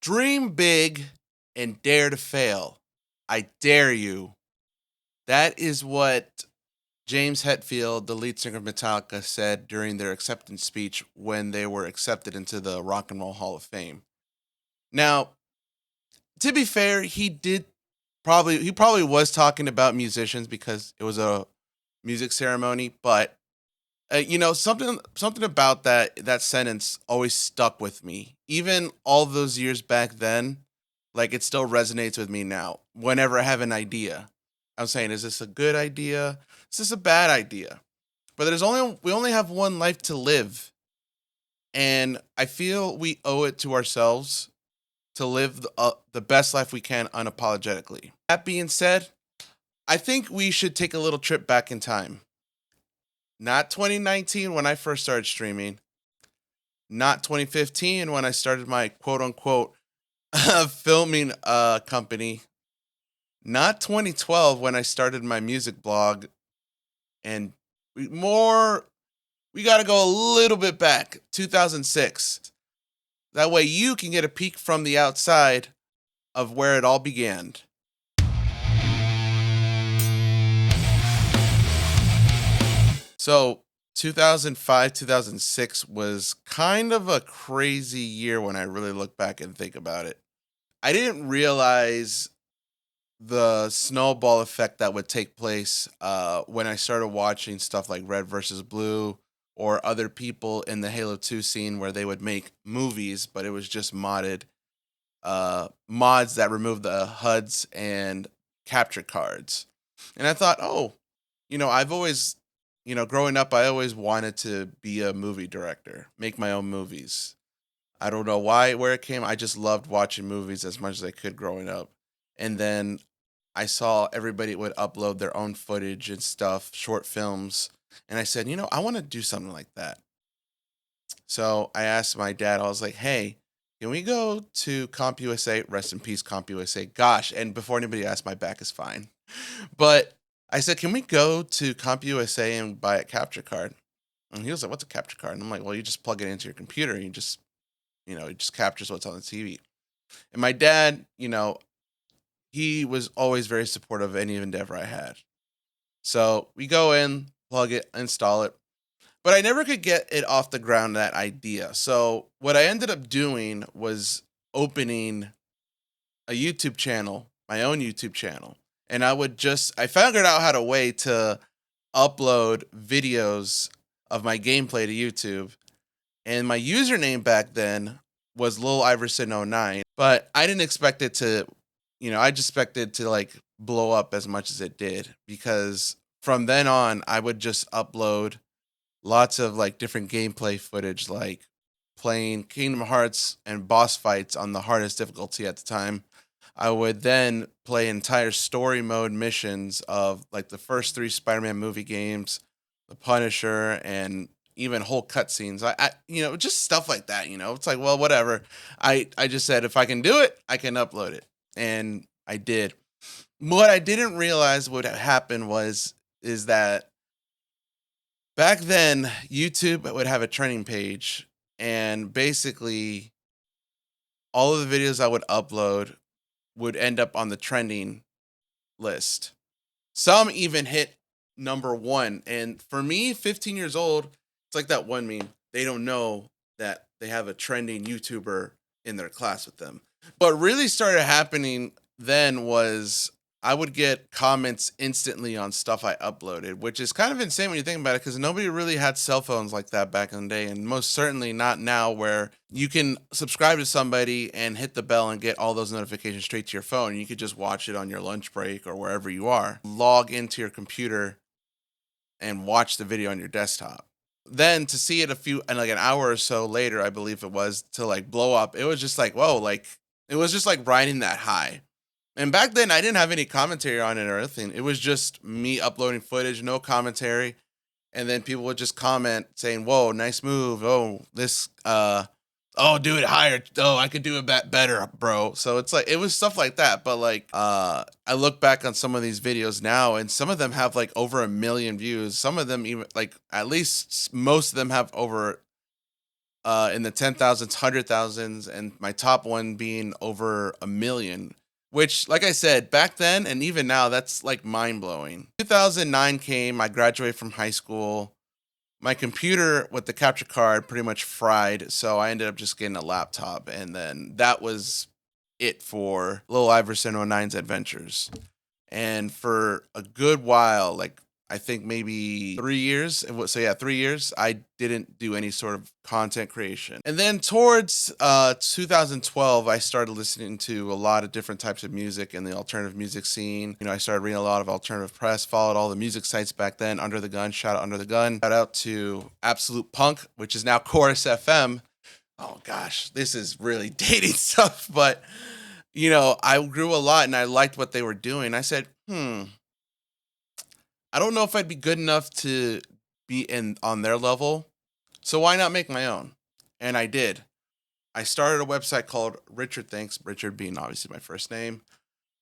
Dream big and dare to fail. I dare you. That is what James Hetfield, the lead singer of Metallica, said during their acceptance speech when they were accepted into the Rock and Roll Hall of Fame. Now, to be fair, he probably was talking about musicians because it was a music ceremony, but something about that sentence always stuck with me. Even all those years back then, like it still resonates with me now. Whenever I have an idea, I'm saying, is this a good idea? Is this a bad idea? But we only have one life to live, and I feel we owe it to ourselves to live the best life we can unapologetically. That being said, I think we should take a little trip back in time. Not 2019 when I first started streaming, not 2015 when I started my quote unquote filming company, not 2012 when I started my music blog, and we got to go a little bit back, 2006. That way you can get a peek from the outside of where it all began. So 2005, 2006 was kind of a crazy year when I really look back and think about it. I didn't realize the snowball effect that would take place when I started watching stuff like Red versus Blue or other people in the Halo 2 scene where they would make movies, but it was just mods that removed the HUDs and capture cards. And I thought, oh, I've always, growing up, I always wanted to be a movie director, make my own movies. I don't know where it came. I just loved watching movies as much as I could growing up. And then I saw everybody would upload their own footage and stuff, short films. And I said, I want to do something like that. So I asked my dad, I was like, hey, can we go to CompUSA? Rest in peace, CompUSA. Gosh, and before anybody asks, my back is fine. But I said, can we go to CompUSA and buy a capture card? And he was like, what's a capture card? And I'm like, well, you just plug it into your computer and it just captures what's on the TV. And my dad, he was always very supportive of any endeavor I had. So we go in, plug it, install it. But I never could get it off the ground, that idea. So what I ended up doing was opening a YouTube channel, my own YouTube channel. And I figured out how to upload videos of my gameplay to YouTube. And my username back then was Lil Iverson 09. But I didn't expect it to, I just expected to like blow up as much as it did. Because from then on, I would just upload lots of like different gameplay footage, like playing Kingdom Hearts and boss fights on the hardest difficulty at the time. I would then play entire story mode missions of like the first 3 Spider-Man movie games, The Punisher, and even whole cutscenes. Just stuff like that. It's like, well, whatever. I just said if I can do it, I can upload it, and I did. What I didn't realize would happen is that back then YouTube would have a trending page, and basically all of the videos I would upload would end up on the trending list. Some even hit number 1. And for me, 15 years old, it's like that one meme. They don't know that they have a trending YouTuber in their class with them. What really started happening then was I would get comments instantly on stuff I uploaded, which is kind of insane when you think about it, because nobody really had cell phones like that back in the day, and most certainly not now, where you can subscribe to somebody and hit the bell and get all those notifications straight to your phone. You could just watch it on your lunch break or wherever you are. Log into your computer and watch the video on your desktop. Then to see it like an hour or so later, I believe it was, to like blow up, it was just like, whoa, like it was just like riding that high. And back then, I didn't have any commentary on it or anything. It was just me uploading footage, no commentary. And then people would just comment saying, whoa, nice move. Oh, do it higher. Oh, I could do it better, bro. So it's like, it was stuff like that. But like, I look back on some of these videos now, and some of them have like over 1 million views. Some of them even like, at least most of them have over in the 10,000s, 100,000s, and my top one being over a million. Which, like I said, back then and even now, that's like mind blowing. 2009 came, I graduated from high school. My computer with the capture card pretty much fried, so I ended up just getting a laptop, and then that was it for Lil Iverson '09's adventures. And for a good while, like I think maybe 3 years, so yeah, 3 years, I didn't do any sort of content creation. And then towards 2012, I started listening to a lot of different types of music in the alternative music scene. I started reading a lot of alternative press, followed all the music sites back then. Under the Gun, shout out Under the Gun. Shout out to Absolute Punk, which is now Chorus FM. Oh gosh, this is really dating stuff, but I grew a lot and I liked what they were doing. I said, I don't know if I'd be good enough to be in on their level. So why not make my own? And I did. I started a website called Richardthinks, Richard being obviously my first name.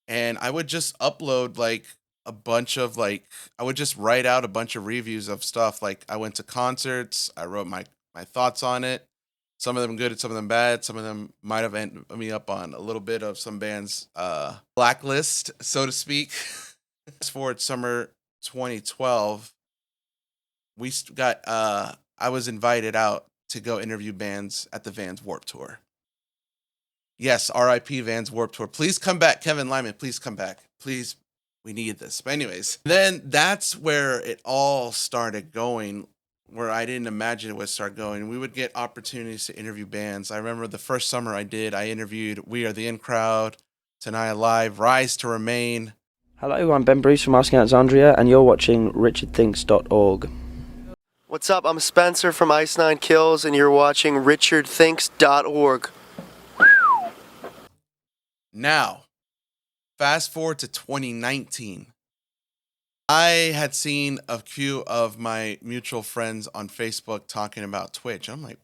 And I would just upload like a bunch of I would just write out a bunch of reviews of stuff. Like I went to concerts, I wrote my thoughts on it. Some of them good, some of them bad. Some of them might have ended me up on a little bit of some bands' blacklist, so to speak. Fast forward summer 2012, we got I was invited out to go interview bands at the Vans Warped Tour. Yes, R.I.P. Vans Warped Tour. Please come back, Kevin Lyman. Please come back. Please, we need this. But anyways, then that's where it all started going, where I didn't imagine it would start going. We would get opportunities to interview bands. I remember the first summer I interviewed We Are the In Crowd, Tonight Alive, Rise to Remain. Hello, I'm Ben Bruce from Asking Alexandria, and you're watching Richardthinks.org. What's up? I'm Spencer from Ice Nine Kills, and you're watching Richardthinks.org. Now, fast forward to 2019. I had seen a few of my mutual friends on Facebook talking about Twitch. I'm like,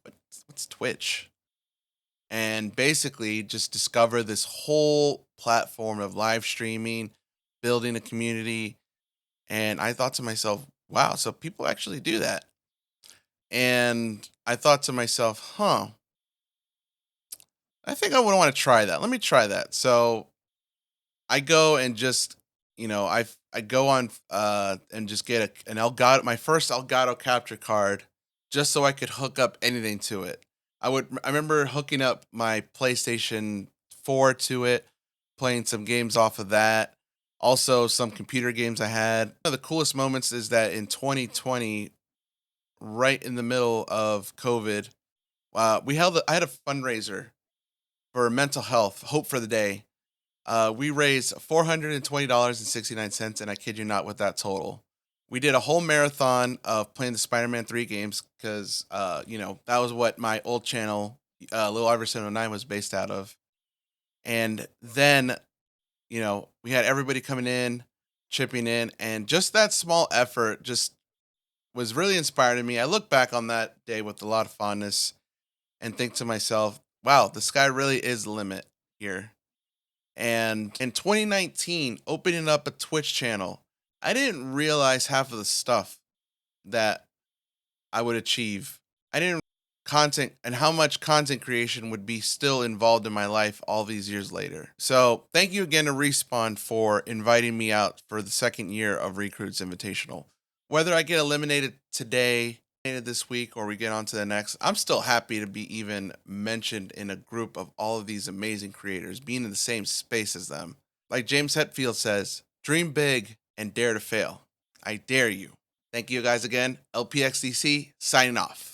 what's Twitch? And basically just discover this whole platform of live streaming, building a community. And I thought to myself, wow, so people actually do that. And I thought to myself, I think I would want to try that. Let me try that. So I go and just, I go on and just get an Elgato, my first Elgato capture card, just so I could hook up anything to it. I remember hooking up my PlayStation 4 to it, playing some games off of that. Also, some computer games I had. One of the coolest moments is that in 2020, right in the middle of COVID, I had a fundraiser for mental health, Hope for the Day. We raised $420.69, and I kid you not with that total. We did a whole marathon of playing the Spider-Man 3 games because, that was what my old channel, Lil Iverson '09, was based out of. And then, we had everybody coming in, chipping in, and just that small effort just was really inspiring me. I look back on that day with a lot of fondness and think to myself, wow, the sky really is the limit here. And in 2019, opening up a Twitch channel, I didn't realize half of the stuff that I would achieve. I didn't content and how much content creation would be still involved in my life all these years later. So thank you again to Respawn for inviting me out for the second year of Recruits Invitational. Whether I get eliminated today, this week, or we get on to the next, I'm still happy to be even mentioned in a group of all of these amazing creators, being in the same space as them. Like James Hetfield says, dream big and dare to fail. I dare you. Thank you guys again. LPxDC signing off.